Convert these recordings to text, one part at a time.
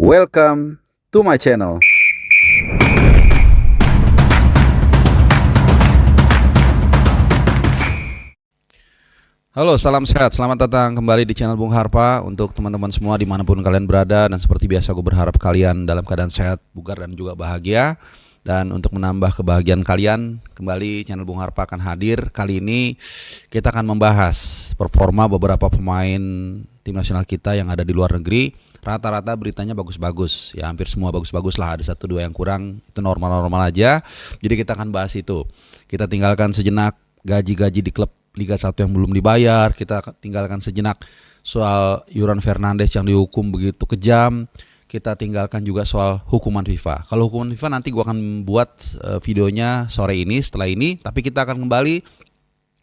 Welcome to my channel. Halo, salam sehat. Selamat datang kembali di channel Bung Harpa. Untuk teman-teman semua dimanapun kalian berada. Dan seperti biasa gue berharap kalian dalam keadaan sehat, bugar dan juga bahagia. Dan untuk menambah kebahagiaan kalian, kembali channel Bung Harpa akan hadir. Kali ini kita akan membahas performa beberapa pemain tim nasional kita yang ada di luar negeri. Rata-rata beritanya bagus-bagus, ya hampir semua bagus-bagus lah, ada 1-2 yang kurang, itu normal-normal aja. Jadi kita akan bahas itu. Kita tinggalkan sejenak gaji-gaji di klub Liga 1 yang belum dibayar, kita tinggalkan sejenak soal Yuran Fernandes yang dihukum begitu kejam, kita tinggalkan juga soal hukuman FIFA. Kalau hukuman FIFA nanti gue akan buat videonya sore ini setelah ini, tapi kita akan kembali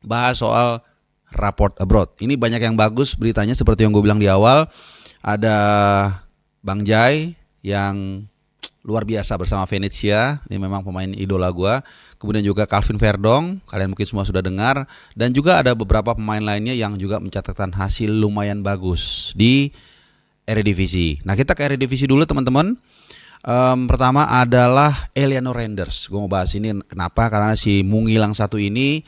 bahas soal raport abroad. Ini banyak yang bagus beritanya seperti yang gue bilang di awal. Ada Bang Jai yang luar biasa bersama Venezia, ini memang pemain idola gue. Kemudian juga Calvin Verdong, kalian mungkin semua sudah dengar. Dan juga ada beberapa pemain lainnya yang juga mencatatkan hasil lumayan bagus di Eredivisie. Nah, kita ke Eredivisie dulu teman-teman. Pertama adalah Eleanor Renders. Gue mau bahas ini kenapa, karena si Mungilang satu ini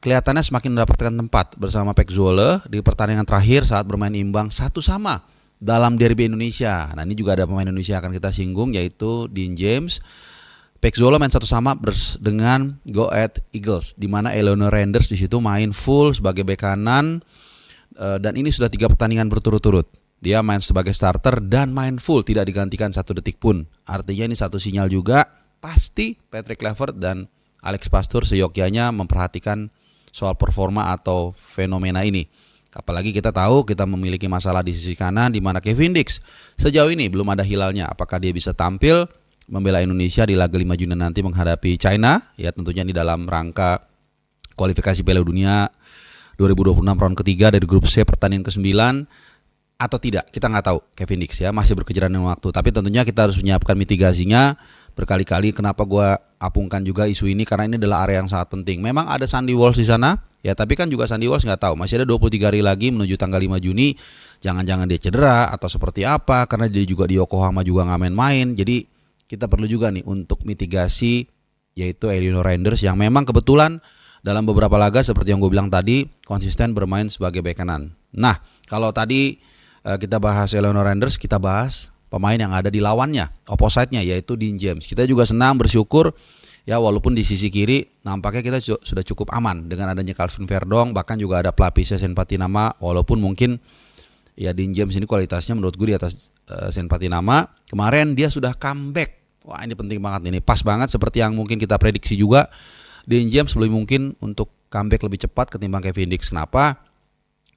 kelihatannya semakin mendapatkan tempat bersama Pek Zwolle di pertandingan terakhir saat bermain imbang 1-1 dalam derby Indonesia. Nah, ini juga ada pemain Indonesia akan kita singgung, yaitu Dean James. Pek Zwolle main 1-1 dengan Go Ahead Eagles, di mana Eleanor Renders di situ main full sebagai bek kanan, dan ini sudah 3 pertandingan berturut-turut. Dia main sebagai starter dan main full, tidak digantikan 1 detik pun. Artinya ini satu sinyal juga, pasti Patrick Kluivert dan Alex Pastoor seyogyanya memperhatikan soal performa atau fenomena ini. Apalagi kita tahu kita memiliki masalah di sisi kanan, di mana Kevin Dix sejauh ini belum ada hilalnya. Apakah dia bisa tampil membela Indonesia di laga 5 Juni nanti menghadapi China? Ya tentunya di dalam rangka kualifikasi Piala Dunia 2026 round ketiga dari grup C pertandingan ke-9 atau tidak, kita nggak tahu. Kevin Dix ya masih berkejaran dengan waktu, tapi tentunya kita harus menyiapkan mitigasinya. Berkali-kali kenapa gue apungkan juga isu ini, karena ini adalah area yang sangat penting. Memang ada Sandy Walsh di sana, ya tapi kan juga Sandy Walsh nggak tahu, masih ada 23 hari lagi menuju tanggal 5 Juni. Jangan-jangan dia cedera atau seperti apa, karena dia juga di Yokohama juga nggak main-main. Jadi kita perlu juga nih untuk mitigasi, yaitu Eleanor Renders yang memang kebetulan dalam beberapa laga seperti yang gue bilang tadi konsisten bermain sebagai bek kanan. Nah, kalau tadi kita bahas Eleanor Renders, kita bahas pemain yang ada di lawannya, opposite-nya, yaitu Dean James. Kita juga senang, bersyukur ya, walaupun di sisi kiri nampaknya kita sudah cukup aman dengan adanya Calvin Verdong, bahkan juga ada pelapisnya Sen Patinama, walaupun mungkin ya Dean James ini kualitasnya menurut gue di atas Sen Patinama. Kemarin dia sudah comeback. Wah, ini penting banget, ini pas banget seperti yang mungkin kita prediksi juga. Dean James lebih mungkin untuk comeback lebih cepat ketimbang Kevin Dix. Kenapa?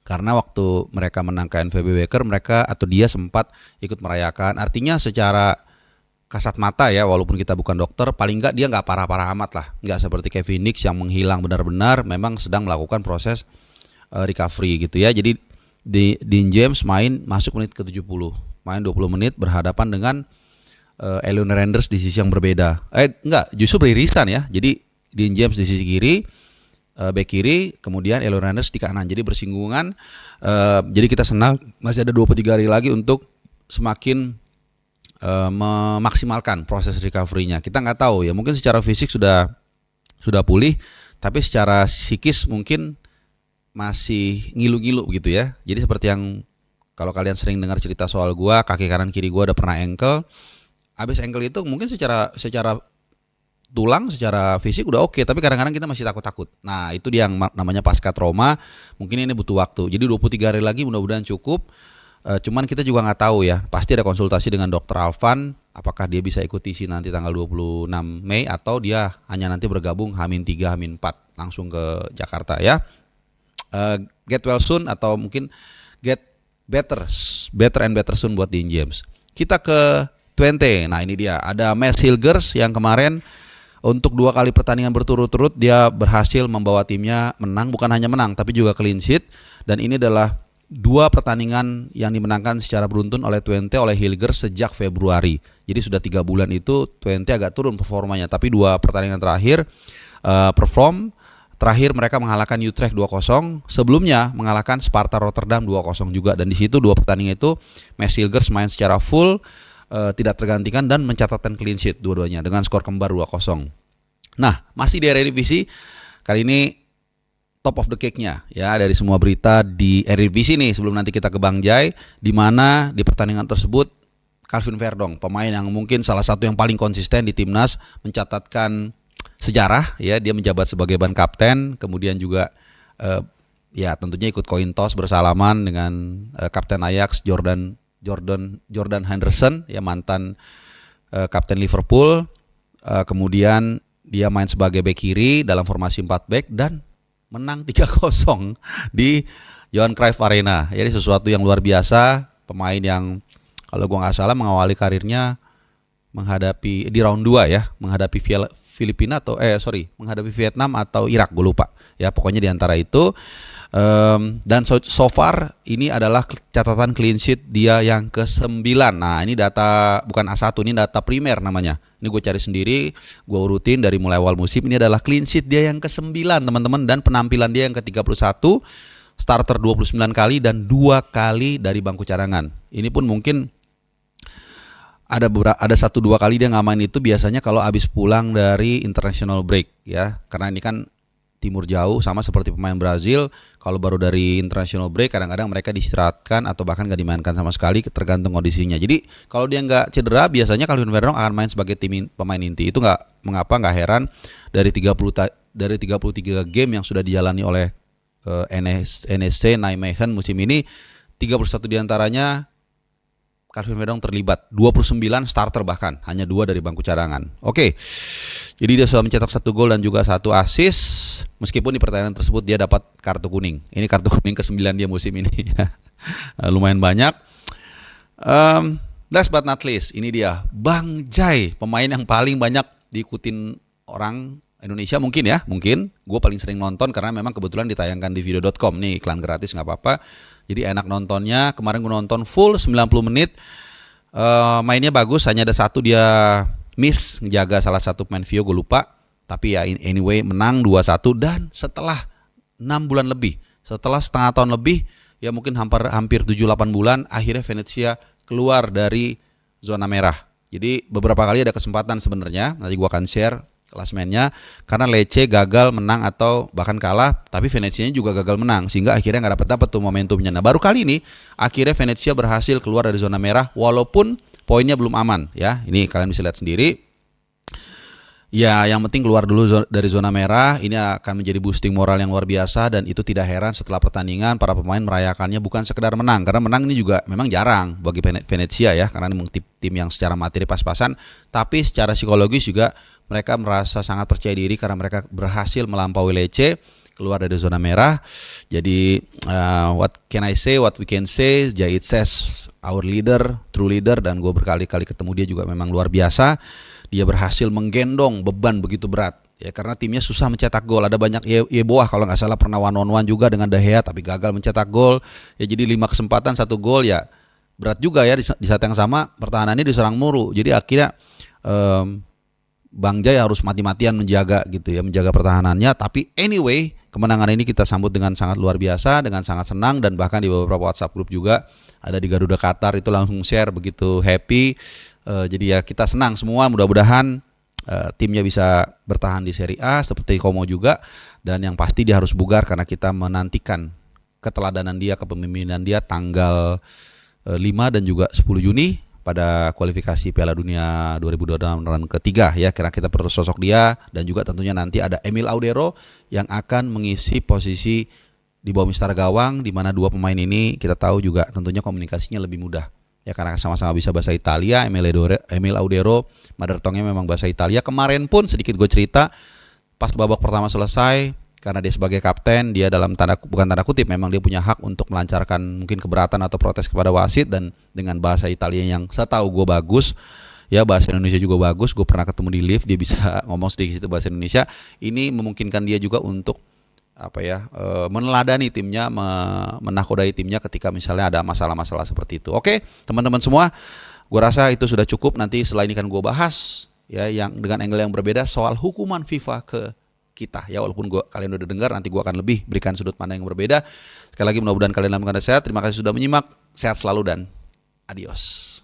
Karena waktu mereka menang KNVB Wacker, mereka atau dia sempat ikut merayakan. Artinya secara kasat mata ya, walaupun kita bukan dokter, paling enggak dia nggak parah-parah amat lah. Nggak seperti Kevin Dix yang menghilang benar-benar, memang sedang melakukan proses recovery gitu ya. Jadi Dean James masuk menit ke-70, main 20 menit berhadapan dengan Eleanor Renders di sisi yang berbeda. Justru beririsan ya. Jadi Dean James di sisi kiri, bek kiri, kemudian Eleanor Renders di kanan. Jadi bersinggungan. Jadi kita senang masih ada 23 hari lagi untuk semakin memaksimalkan proses recovery-nya. Kita nggak tahu ya, mungkin secara fisik sudah pulih, tapi secara psikis mungkin masih ngilu-ngilu gitu ya. Jadi seperti yang kalau kalian sering dengar cerita soal gua, kaki kanan kiri gua ada pernah ankle. Abis ankle itu mungkin secara tulang, secara fisik udah oke, tapi kadang-kadang kita masih takut-takut. Nah, itu dia yang namanya pasca trauma. Mungkin ini butuh waktu. Jadi 23 hari lagi mudah-mudahan cukup. Cuman kita juga nggak tahu ya. Pasti ada konsultasi dengan Dr. Alvan, apakah dia bisa ikut TC nanti tanggal 26 Mei atau dia hanya nanti bergabung H-3, H-4 langsung ke Jakarta ya. Get well soon atau mungkin get better and better soon buat Dean James. Kita ke Twente. Nah, ini dia. Ada Mads Hilgers yang kemarin untuk 2 kali pertandingan berturut-turut dia berhasil membawa timnya menang, bukan hanya menang tapi juga clean sheet, dan ini adalah 2 pertandingan yang dimenangkan secara beruntun oleh Twente oleh Hilgers sejak Februari. Jadi sudah 3 bulan itu Twente agak turun performanya, tapi 2 pertandingan terakhir perform Terakhir mereka mengalahkan Utrecht 2-0, sebelumnya mengalahkan Sparta Rotterdam 2-0 juga, dan di situ dua pertandingan itu Mads Hilgers main secara full, tidak tergantikan dan mencatatkan clean sheet dua-duanya dengan skor kembar 2-0. Nah, masih di Eredivisie kali ini top of the cake-nya ya dari semua berita di Eredivisie nih, sebelum nanti kita ke Bang Jai, di mana di pertandingan tersebut Calvin Verdonk, pemain yang mungkin salah satu yang paling konsisten di timnas, mencatatkan sejarah ya. Dia menjabat sebagai ban kapten, kemudian juga ya tentunya ikut coin toss bersalaman dengan kapten Ajax Jordan Henderson ya, mantan kapten Liverpool. Kemudian dia main sebagai bek kiri dalam formasi 4 back dan menang 3-0 di Johan Cruyff Arena. Jadi sesuatu yang luar biasa, pemain yang kalau gua nggak salah mengawali karirnya menghadapi di round 2 ya, menghadapi menghadapi Vietnam atau Irak, gue lupa ya, pokoknya di antara itu. Dan so far ini adalah catatan clean sheet dia yang ke-9. Nah, ini data bukan A1, ini data primer namanya. Ini gue cari sendiri, gue urutin dari mulai awal musim. Ini adalah clean sheet dia yang ke-9 teman-teman, dan penampilan dia yang ke-31, starter 29 kali dan 2 kali dari bangku cadangan. Ini pun mungkin ada 1-2 kali dia nggak main, itu biasanya kalau habis pulang dari international break ya, karena ini kan timur jauh, sama seperti pemain Brazil, kalau baru dari international break kadang-kadang mereka diistirahatkan atau bahkan nggak dimainkan sama sekali, tergantung kondisinya. Jadi kalau dia nggak cedera, biasanya Calvin Verdonk akan main sebagai pemain inti. Itu nggak heran dari 33 game yang sudah dijalani oleh NSC Nijmegen musim ini, 31 diantaranya Calvin Verdonk terlibat, 29 starter bahkan, hanya 2 dari bangku cadangan. Oke, jadi dia sudah mencetak 1 gol dan juga 1 assist, meskipun di pertandingan tersebut dia dapat kartu kuning. Ini kartu kuning ke-9 dia musim ini. Lumayan banyak. Last but not least, ini dia Bang Jai, pemain yang paling banyak diikutin orang Indonesia mungkin ya, gue paling sering nonton karena memang kebetulan ditayangkan di video.com nih, iklan gratis nggak apa-apa. Jadi enak nontonnya. Kemarin gue nonton full 90 menit. Mainnya bagus, hanya ada satu dia miss, ngejaga salah satu pemain Vio, gue lupa. Tapi ya anyway menang 2-1, dan setelah 6 bulan lebih, setelah setengah tahun lebih, ya mungkin hampir 7-8 bulan, akhirnya Venezia keluar dari zona merah. Jadi beberapa kali ada kesempatan sebenarnya, nanti gue akan share klasmennya, karena Lecce gagal menang atau bahkan kalah, tapi Venezia juga gagal menang, sehingga akhirnya nggak dapat tuh momentumnya. Nah, baru kali ini akhirnya Venezia berhasil keluar dari zona merah, walaupun poinnya belum aman ya. Ini kalian bisa lihat sendiri. Ya, yang penting keluar dulu dari zona merah. Ini akan menjadi boosting moral yang luar biasa, dan itu tidak heran setelah pertandingan para pemain merayakannya bukan sekedar menang, karena menang ini juga memang jarang bagi Venezia ya, karena ini tim yang secara materi pas-pasan, tapi secara psikologis juga mereka merasa sangat percaya diri karena mereka berhasil melampaui Lecce, keluar dari zona merah. Jadi what can I say, what we can say, Jahit says our leader, true leader, dan gue berkali-kali ketemu dia juga memang luar biasa. Dia berhasil menggendong beban begitu berat ya, karena timnya susah mencetak gol. Ada banyak Yeboah kalau nggak salah pernah one-on-one juga dengan De Gea tapi gagal mencetak gol ya. Jadi 5 kesempatan 1 gol ya, berat juga ya. Di saat yang sama pertahanannya diserang mulu. Jadi akhirnya Bang Jai harus mati-matian menjaga gitu ya, menjaga pertahanannya. Tapi anyway, kemenangan ini kita sambut dengan sangat luar biasa, dengan sangat senang, dan bahkan di beberapa WhatsApp grup juga ada di Garuda Qatar itu langsung share begitu happy. Jadi ya kita senang semua, mudah-mudahan timnya bisa bertahan di Serie A seperti Como juga, dan yang pasti dia harus bugar karena kita menantikan keteladanan dia, kepemimpinan dia tanggal 5 dan juga 10 Juni pada kualifikasi Piala Dunia 2026 ketiga ya. Karena kita perlu sosok dia, dan juga tentunya nanti ada Emil Audero yang akan mengisi posisi di bawah mister gawang, di mana 2 pemain ini kita tahu juga tentunya komunikasinya lebih mudah. Ya karena sama-sama bisa bahasa Italia. Emil Audero, mother tongue-nya memang bahasa Italia. Kemarin pun sedikit gue cerita, pas babak pertama selesai, karena dia sebagai kapten, dia bukan tanda kutip, memang dia punya hak untuk melancarkan mungkin keberatan atau protes kepada wasit, dan dengan bahasa Italia yang setahu gue bagus, ya bahasa Indonesia juga bagus. Gue pernah ketemu di lift, dia bisa ngomong sedikit bahasa Indonesia. Ini memungkinkan dia juga untuk meneladani timnya, menakodai timnya ketika misalnya ada masalah-masalah seperti itu. Oke, teman-teman semua, gue rasa itu sudah cukup. Nanti setelah ini kan gue bahas ya yang dengan angle yang berbeda soal hukuman FIFA ke kita ya, walaupun kalian udah dengar, nanti gua akan lebih berikan sudut pandang yang berbeda. Sekali lagi mudah-mudahan kalian dalam keadaan sehat. Terima kasih sudah menyimak. Sehat selalu dan adios.